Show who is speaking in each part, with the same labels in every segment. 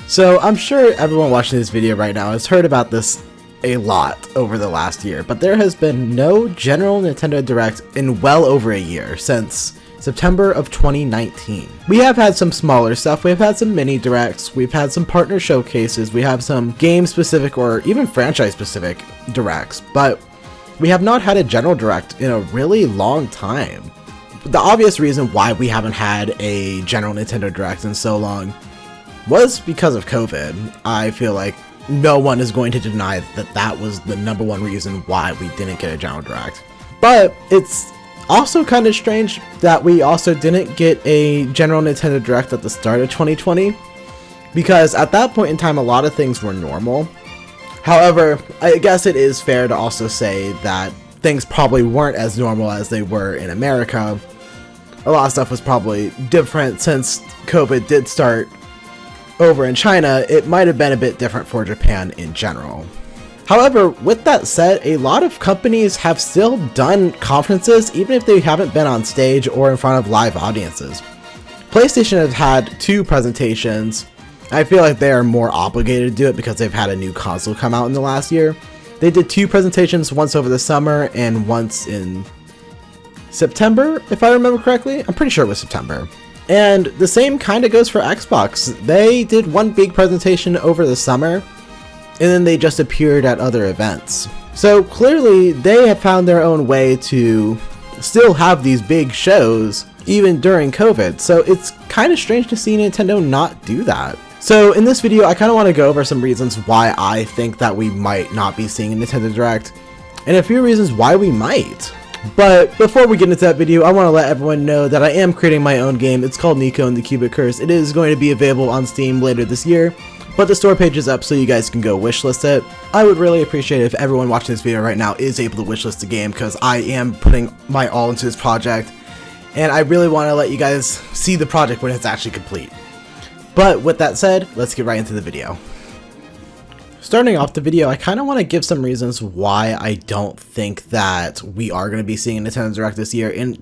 Speaker 1: So I'm sure everyone watching this video right now has heard about this a lot over the last year, but there has been no general Nintendo Direct in well over a year, since September of 2019. We have had some smaller stuff, we've had some mini directs, we've had some partner showcases, we have some game specific or even franchise specific directs, but we have not had a general direct in a really long time. The obvious reason why we haven't had a general Nintendo Direct in so long was because of COVID. I feel like no one is going to deny that that was the #1 reason why we didn't get a general direct. But it's also kind of strange that we also didn't get a general Nintendo Direct at the start of 2020, because at that point in time a lot of things were normal. However, I guess it is fair to also say that things probably weren't as normal as they were in America. A lot of stuff was probably different since COVID did start over in China. It might have been a bit different for Japan in general. However, with that said, a lot of companies have still done conferences even if they haven't been on stage or in front of live audiences. PlayStation has had 2 presentations. I feel like they are more obligated to do it because they've had a new console come out in the last year. They did 2 presentations, once over the summer and once in September, if I remember correctly. I'm pretty sure it was September. And the same kind of goes for Xbox. They did 1 big presentation over the summer, and then they just appeared at other events. So clearly they have found their own way to still have these big shows even during COVID. So it's kind of strange to see Nintendo not do that. So in this video, I kind of want to go over some reasons why I think that we might not be seeing a Nintendo Direct, and a few reasons why we might. But before we get into that video, I want to let everyone know that I am creating my own game. It's called Nico and the Cubic Curse. It is going to be available on Steam later this year, but the store page is up so you guys can go wishlist it. I would really appreciate it if everyone watching this video right now is able to wishlist the game, because I am putting my all into this project, and I really want to let you guys see the project when it's actually complete. But with that said, let's get right into the video. Starting off the video, I kind of want to give some reasons why I don't think that we are going to be seeing a Nintendo Direct this year. And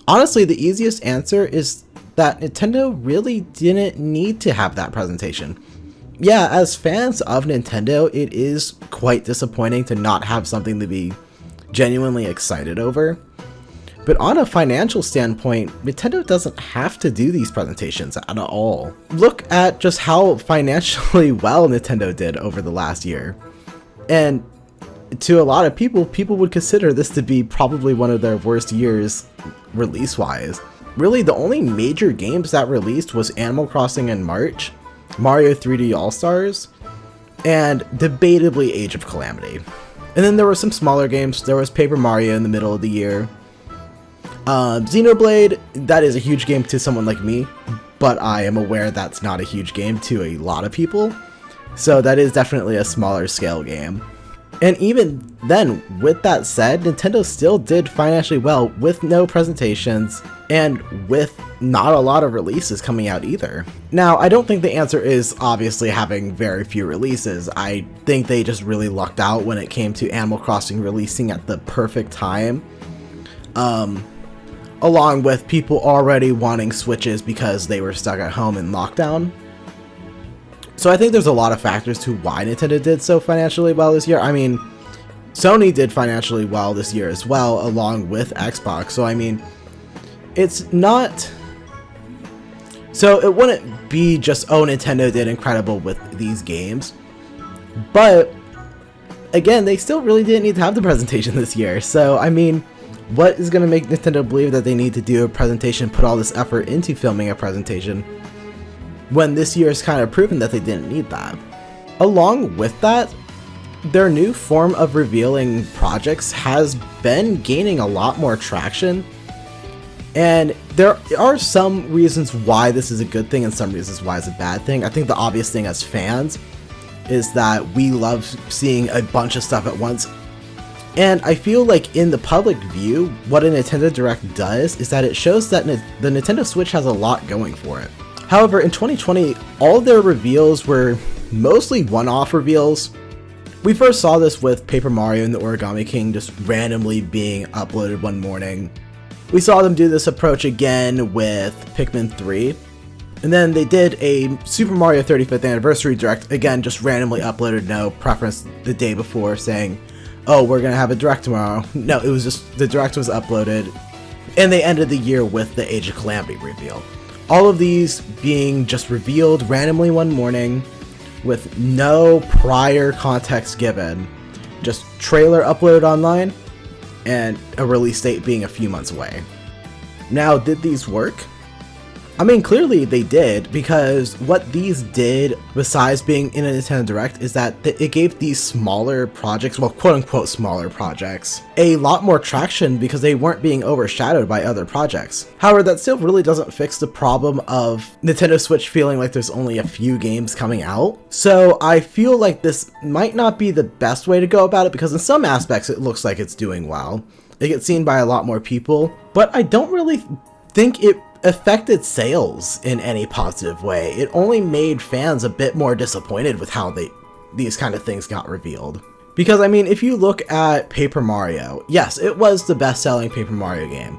Speaker 1: honestly, the easiest answer is that Nintendo really didn't need to have that presentation. Yeah, as fans of Nintendo, it is quite disappointing to not have something to be genuinely excited over. But on a financial standpoint, Nintendo doesn't have to do these presentations at all. Look at just how financially well Nintendo did over the last year. And to a lot of people would consider this to be probably one of their worst years release-wise. Really, the only major games that released was Animal Crossing in March, Mario 3D All-Stars, and debatably Age of Calamity. And then there were some smaller games. There was Paper Mario in the middle of the year. Xenoblade, that is a huge game to someone like me, but I am aware that's not a huge game to a lot of people, so that is definitely a smaller scale game. And even then, with that said, Nintendo still did financially well with no presentations and with not a lot of releases coming out either. Now, I don't think the answer is obviously having very few releases. I think they just really lucked out when it came to Animal Crossing releasing at the perfect time. Along with people already wanting Switches because they were stuck at home in lockdown. So I think there's a lot of factors to why Nintendo did so financially well this year. I mean, Sony did financially well this year as well, along with Xbox. So I mean, it's not... So it wouldn't be just, oh, Nintendo did incredible with these games. But, again, they still really didn't need to have the presentation this year. So, I mean, what is going to make Nintendo believe that they need to do a presentation, put all this effort into filming a presentation, when this year has kind of proven that they didn't need that? Along with that, their new form of revealing projects has been gaining a lot more traction, and there are some reasons why this is a good thing and some reasons why it's a bad thing. I think the obvious thing as fans is that we love seeing a bunch of stuff at once. And I feel like in the public view, what a Nintendo Direct does is that it shows that the Nintendo Switch has a lot going for it. However, in 2020, all of their reveals were mostly one-off reveals. We first saw this with Paper Mario and the Origami King just randomly being uploaded one morning. We saw them do this approach again with Pikmin 3. And then they did a Super Mario 35th Anniversary Direct, again, just randomly uploaded, no preference, the day before, saying, oh, we're gonna have a Direct tomorrow. No, it was just, the Direct was uploaded, and they ended the year with the Age of Calamity reveal. All of these being just revealed randomly one morning, with no prior context given, just trailer uploaded online, and a release date being a few months away. Now, did these work? I mean, clearly they did, because what these did, besides being in a Nintendo Direct, is that it gave these smaller projects, well, quote-unquote smaller projects, a lot more traction because they weren't being overshadowed by other projects. However, that still really doesn't fix the problem of Nintendo Switch feeling like there's only a few games coming out. So I feel like this might not be the best way to go about it, because in some aspects it looks like it's doing well. It gets seen by a lot more people, but I don't really think it affected sales in any positive way. It only made fans a bit more disappointed with how these kind of things got revealed. Because, I mean, if you look at Paper Mario, yes, it was the best-selling Paper Mario game.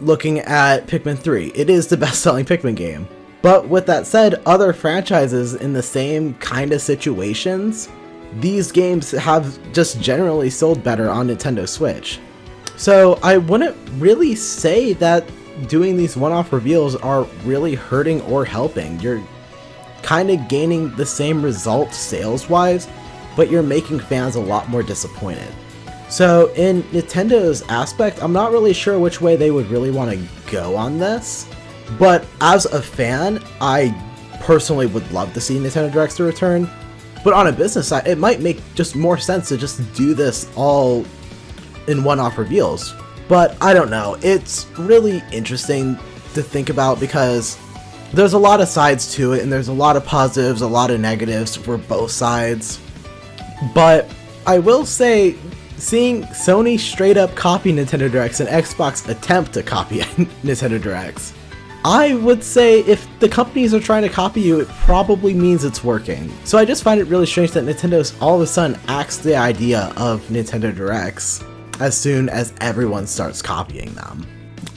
Speaker 1: Looking at Pikmin 3, it is the best-selling Pikmin game. But with that said, other franchises in the same kind of situations, these games have just generally sold better on Nintendo Switch. So I wouldn't really say that doing these one-off reveals are really hurting or helping. You're kind of gaining the same results sales-wise, but you're making fans a lot more disappointed. So in Nintendo's aspect, I'm not really sure which way they would really want to go on this, but as a fan, I personally would love to see Nintendo Directs to return. But on a business side, it might make just more sense to just do this all in one-off reveals. But I don't know, it's really interesting to think about because there's a lot of sides to it, and there's a lot of positives, a lot of negatives for both sides. But I will say, seeing Sony straight up copy Nintendo Directs and Xbox attempt to copy Nintendo Directs, I would say if the companies are trying to copy you, it probably means it's working. So I just find it really strange that Nintendo's all of a sudden axed the idea of Nintendo Directs as soon as everyone starts copying them.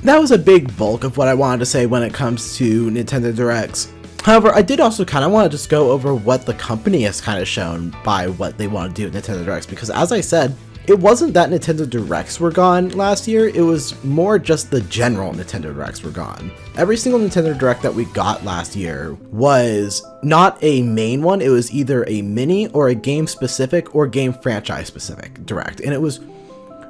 Speaker 1: That was a big bulk of what I wanted to say when it comes to Nintendo Directs. However, I did also kind of want to just go over what the company has kind of shown by what they want to do with Nintendo Directs, because as I said, it wasn't that Nintendo Directs were gone last year, it was more just the general Nintendo Directs were gone. Every single Nintendo Direct that we got last year was not a main one, it was either a mini or a game specific or game franchise specific Direct, and it was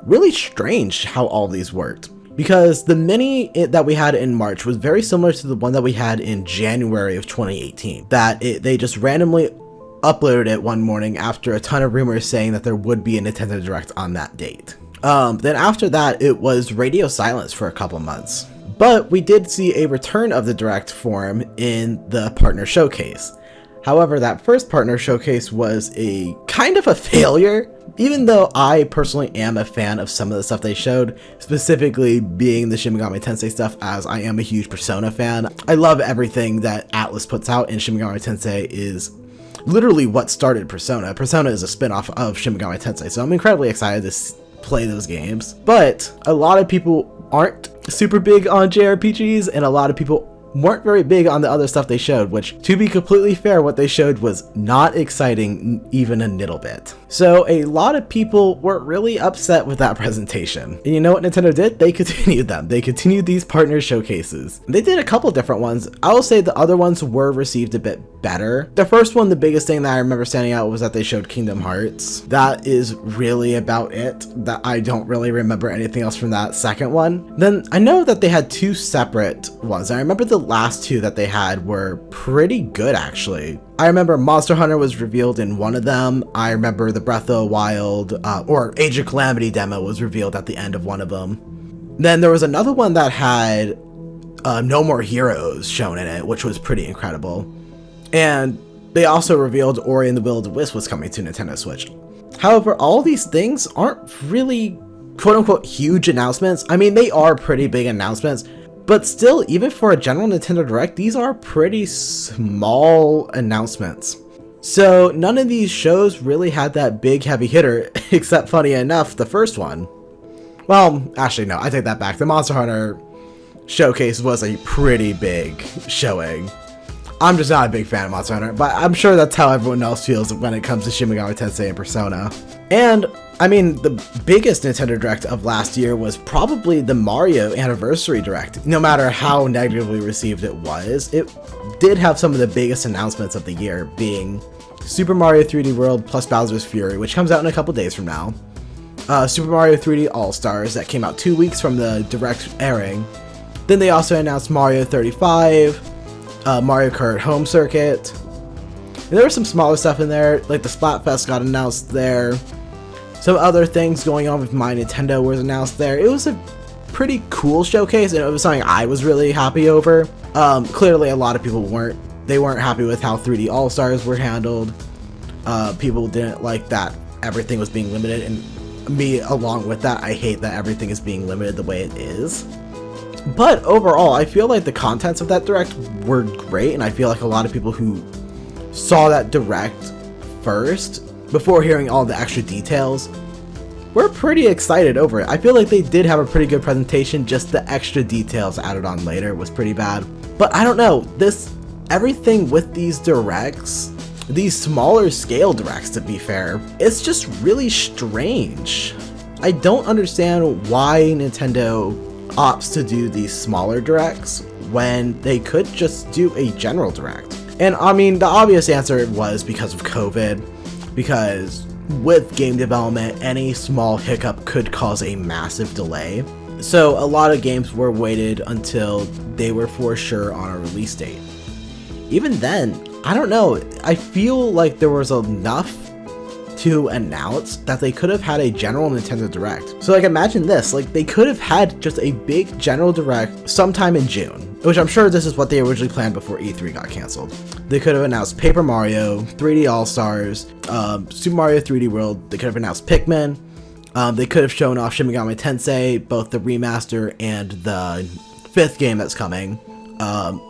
Speaker 1: really strange how all these worked, because the mini that we had in March was very similar to the one that we had in January of 2018, they just randomly uploaded it one morning after a ton of rumors saying that there would be a Nintendo Direct on that date. Then after that, it was radio silence for a couple months, but we did see a return of the Direct form in the partner showcase. However, that first partner showcase was a kind of a failure, even though I personally am a fan of some of the stuff they showed, specifically being the Shin Megami Tensei stuff, as I am a huge Persona fan. I love everything that Atlus puts out, and Shin Megami Tensei is literally what started Persona. Persona is a spin-off of Shin Megami Tensei, so I'm incredibly excited to play those games. But a lot of people aren't super big on JRPGs, and a lot of people weren't very big on the other stuff they showed, which, to be completely fair, what they showed was not exciting even a little bit. So a lot of people were really upset with that presentation. And you know what Nintendo did? They continued them. They continued these partner showcases. They did a couple different ones. I will say the other ones were received a bit better. The first one, the biggest thing that I remember standing out was that they showed Kingdom Hearts. That is really about it. That I don't really remember anything else from that second one. Then I know that they had two separate ones. I remember the last two that they had were pretty good, actually. I remember Monster Hunter was revealed in one of them. I remember the Breath of the Wild or Age of Calamity demo was revealed at the end of one of them. Then there was another one that had No More Heroes shown in it, which was pretty incredible. And they also revealed Ori and the Will of the Wisp was coming to Nintendo Switch. However, all these things aren't really quote-unquote huge announcements. I mean, they are pretty big announcements, but still, even for a general Nintendo Direct, these are pretty small announcements. So none of these shows really had that big heavy hitter, except funny enough, the first one. Well, actually no, I take that back. The Monster Hunter showcase was a pretty big showing. I'm just not a big fan of Monster Hunter, but I'm sure that's how everyone else feels when it comes to Shin Megami Tensei and Persona. And, I mean, the biggest Nintendo Direct of last year was probably the Mario Anniversary Direct. No matter how negatively received it was, it did have some of the biggest announcements of the year, being Super Mario 3D World plus Bowser's Fury, which comes out in a couple days from now. Super Mario 3D All-Stars, that came out 2 weeks from the Direct airing. Then they also announced Mario 35, Mario Kart Home Circuit. And there was some smaller stuff in there, like the Splatfest got announced there. Some other things going on with My Nintendo was announced there. It was a pretty cool showcase, and it was something I was really happy over. Clearly a lot of people weren't. They weren't happy with how 3D All-Stars were handled. People didn't like that everything was being limited, and me along with that, I hate that everything is being limited the way it is. But overall, I feel like the contents of that Direct were great, and I feel like a lot of people who saw that Direct first, before hearing all the extra details, were pretty excited over it. I feel like they did have a pretty good presentation, just the extra details added on later was pretty bad. But I don't know, everything with these Directs, these smaller scale Directs to be fair, it's just really strange. I don't understand why Nintendo opts to do these smaller Directs when they could just do a general Direct. And I mean, the obvious answer was because of COVID, because with game development, any small hiccup could cause a massive delay. So a lot of games were waited until they were for sure on a release date. Even then, I don't know, I feel like there was enough to announce that they could have had a general Nintendo Direct. So like imagine this, like they could have had just a big general Direct sometime in June, which I'm sure this is what they originally planned before E3 got canceled. They could have announced Paper Mario, 3D All-Stars, Super Mario 3D World, they could have announced Pikmin, they could have shown off Shin Megami Tensei, both the remaster and the 5th game that's coming.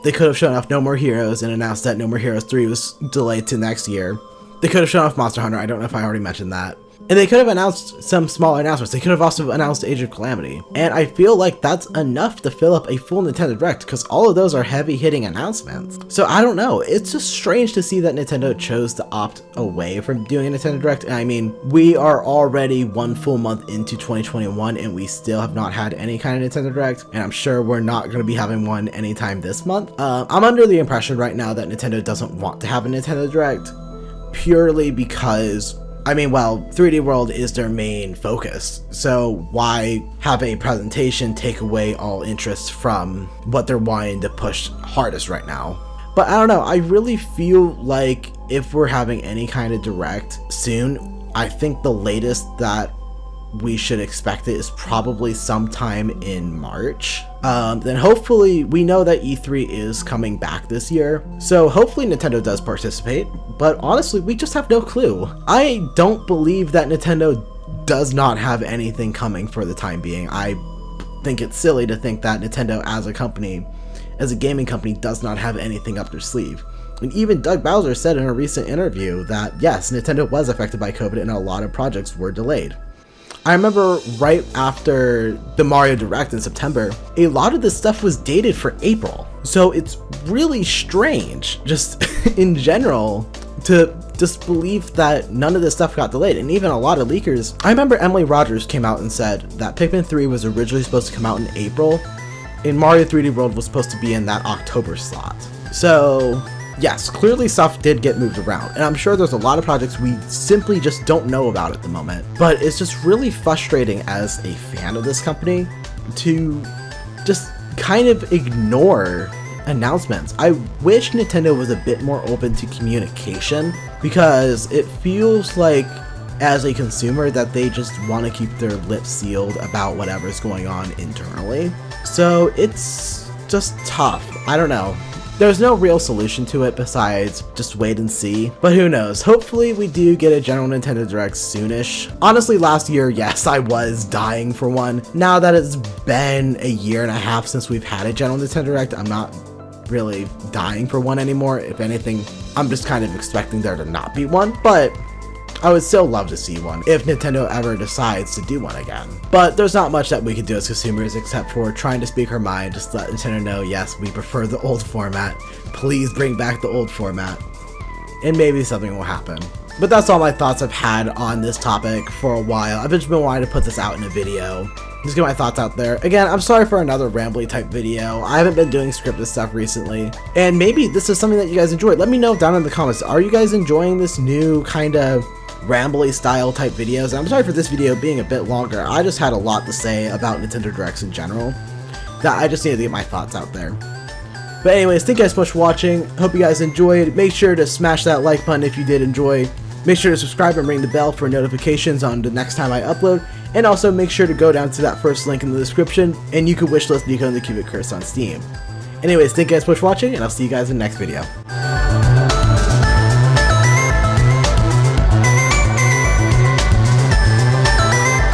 Speaker 1: They could have shown off No More Heroes and announced that No More Heroes 3 was delayed to next year. They could have shown off Monster Hunter, I don't know if I already mentioned that. And they could have announced some small announcements. They could have also announced Age of Calamity. And I feel like that's enough to fill up a full Nintendo Direct, because all of those are heavy-hitting announcements. So I don't know, it's just strange to see that Nintendo chose to opt away from doing a Nintendo Direct. And I mean, we are already 1 full month into 2021 and we still have not had any kind of Nintendo Direct. And I'm sure we're not going to be having one anytime this month. I'm under the impression right now that Nintendo doesn't want to have a Nintendo Direct, purely because, I mean, well, 3D World is their main focus, so why have a presentation take away all interest from what they're wanting to push hardest right now? But I don't know, I really feel like if we're having any kind of Direct soon, I think the latest that we should expect it is probably sometime in March. Then hopefully, we know that E3 is coming back this year, so hopefully Nintendo does participate, but honestly, we just have no clue. I don't believe that Nintendo does not have anything coming for the time being. I think it's silly to think that Nintendo as a company, as a gaming company, does not have anything up their sleeve. And even Doug Bowser said in a recent interview that yes, Nintendo was affected by COVID and a lot of projects were delayed. I remember right after the Mario Direct in September, a lot of this stuff was dated for April. So it's really strange, just in general, to just believe that none of this stuff got delayed. And even a lot of leakers, I remember Emily Rogers came out and said that Pikmin 3 was originally supposed to come out in April, and Mario 3D World was supposed to be in that October slot. So yes, clearly stuff did get moved around, and I'm sure there's a lot of projects we simply just don't know about at the moment. But it's just really frustrating as a fan of this company to just kind of ignore announcements. I wish Nintendo was a bit more open to communication, because it feels like as a consumer that they just want to keep their lips sealed about whatever's going on internally. So it's just tough. I don't know. There's no real solution to it besides just wait and see, but who knows, hopefully we do get a general Nintendo Direct soonish. Honestly, last year, yes, I was dying for one. Now that it's been a year and a half since we've had a general Nintendo Direct, I'm not really dying for one anymore. If anything, I'm just kind of expecting there to not be one, but I would still love to see one if Nintendo ever decides to do one again. But there's not much that we can do as consumers except for trying to speak our mind, just let Nintendo know, yes, we prefer the old format, please bring back the old format, and maybe something will happen. But that's all my thoughts I've had on this topic for a while. I've just been wanting to put this out in a video. Just get my thoughts out there. Again, I'm sorry for another rambly type video. I haven't been doing scripted stuff recently. And maybe this is something that you guys enjoy. Let me know down in the comments. Are you guys enjoying this new kind of rambly style type videos? And I'm sorry for this video being a bit longer. I just had a lot to say about Nintendo Directs in general, that I just needed to get my thoughts out there. But anyways, thank you guys so much for watching. Hope you guys enjoyed. Make sure to smash that like button if you did enjoy. Make sure to subscribe and ring the bell for notifications on the next time I upload. And also make sure to go down to that first link in the description and you can wishlist Nico and the Cubic Curse on Steam. Anyways, thank you guys so much for watching, and I'll see you guys in the next video.